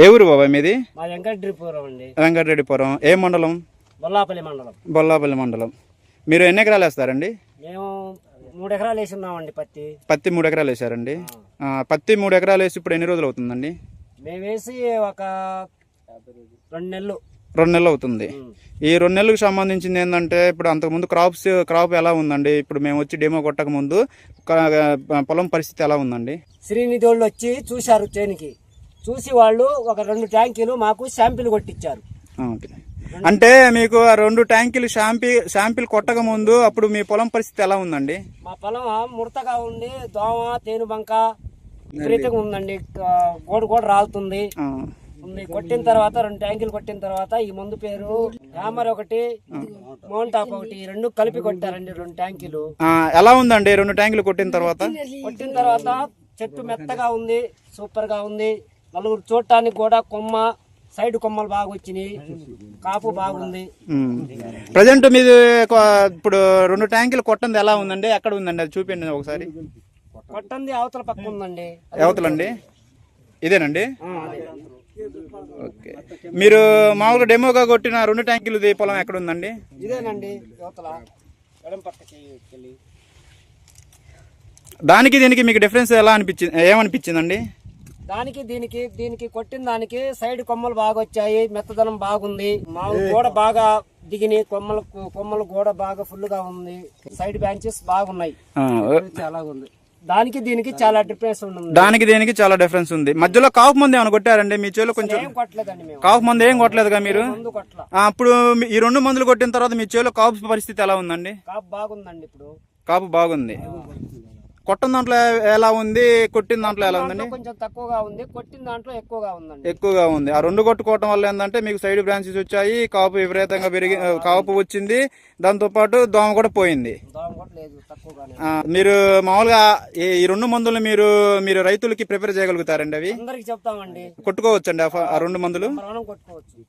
ఏ ఊరు బాబాయ్ మీది? మా వెంకటరెడ్డిపురం అండి. వెంకటరెడ్డిపురం. ఏ మండలం? బొల్లాపల్లి మండలం. బొల్లాపల్లి మండలం. మీరు ఎన్ని ఎకరాలు వేస్తారండి? మేము 3 ఎకరాలు వేసి ఉన్నామండి. పత్తి 3 ఎకరాలు వేసారండి. పత్తి 3 ఎకరాలు వేసి ఇప్పుడు ఎన్ని రోజులు అవుతుందండి? మేము వేసి ఒక 2 నెలలు. 2 నెలలు అవుతుంది. ఈ 2 నెలలకు సంబంధించింది ఏంటంటే ఇప్పుడు అంతకుముందు క్రాప్ ఎలా ఉందండి? ఇప్పుడు మేము వచ్చి డెమో కొట్టక ముందు పొలం పరిస్థితి ఎలా ఉందండి? శ్రీనిధి వాళ్ళు వచ్చి చూశారు, చేనికి చూసి వాళ్ళు ఒక 2 ట్యాంకీలు మాకు శాంపిల్ కొట్టించారు. అంటే మీకు 2 ట్యాంకీలు శాంపిల్ కొట్టక ముందు అప్పుడు మీ పొలం పరిస్థితి ఎలా ఉందండి? మా పొలం ముడతగా ఉండి దోమ తేనుబంక విపరీతంగా ఉందండి. గోడు కూడా రాలుతుంది ఉంది. కొట్టిన తర్వాత 2 ట్యాంకీలు కొట్టిన తర్వాత ఈ మందు పేరు హ్యామర్ ఒకటి, మౌంటాప్ ఒకటి, 2 కలిపి కొట్టారండి 2 ట్యాంకీలు. ఎలా ఉందండి 2 ట్యాంకీలు కొట్టిన తర్వాత? చెట్టు మెత్తగా ఉంది, సూపర్ గా ఉంది. నలుగురు చూడటానికి కూడా సైడ్ కొమ్మలు బాగా వచ్చినాయి, కాపు బాగుంది. ప్రజెంట్ మీది ఇప్పుడు 2 ట్యాంకీలు కొట్టంది ఎలా ఉందండి? ఎక్కడ ఉందండి అది చూపించండి ఒకసారి. కొట్టంది అవతల పక్క ఉందండి. అవతలండి ఇదేనండి. ఓకే, మీరు మామూలుగా డెమోగా కొట్టిన 2 ట్యాంకీలు పొలం ఎక్కడ ఉందండి? ఇదేనండి, యువతల ఎడం పక్కకి. దానికి దీనికి మీకు డిఫరెన్స్ ఏమనిపించిందండి? దీనికి కొట్టిన దానికి సైడ్ కొమ్మలు బాగా వచ్చాయి, మెత్తదనం బాగుంది. మామూలు గోడ బాగా దిగిని కొమ్మలు గోడ బాగా ఫుల్ గా ఉంది. సైడ్ బ్రాంచెస్ బాగున్నాయి. చాలా ఉంది. దానికి దీనికి చాలా డిఫరెన్స్ ఉంది. మధ్యలో కాపు మందు ఏమైనా కొట్టారండి మీ చేలో? కొంచెం కాపు మందు ఏం కొట్టలేదుగా మీరు? అప్పుడు ఈ 2 మందులు కొట్టిన తర్వాత మీ చేలో కాపు పరిస్థితి ఎలా ఉందండి? కాపు బాగుందండి. ఇప్పుడు కాపు బాగుంది. కొట్టిన దాంట్లో ఎలా ఉంది, కొట్టిన దాంట్లో ఎలా ఉందండి? కొంచెం తక్కువగా ఉంది, కొట్టిన దాంట్లో ఎక్కువగా ఉంది. ఆ 2 కొట్టుకోవటం వల్ల ఏంటంటే మీకు సైడ్ బ్రాంచెస్ వచ్చాయి, కాపు విపరీతంగా కాపు వచ్చింది, దాంతో పాటు దోమ కూడా పోయింది. మీరు మామూలుగా ఈ 2 మందులు మీరు రైతులకి ప్రిపేర్ చేయగలుగుతారండి? అవి అందరికి చెప్తామండి. కొట్టుకోవచ్చండి ఆ 2 మందులు? కొట్టుకోవచ్చు.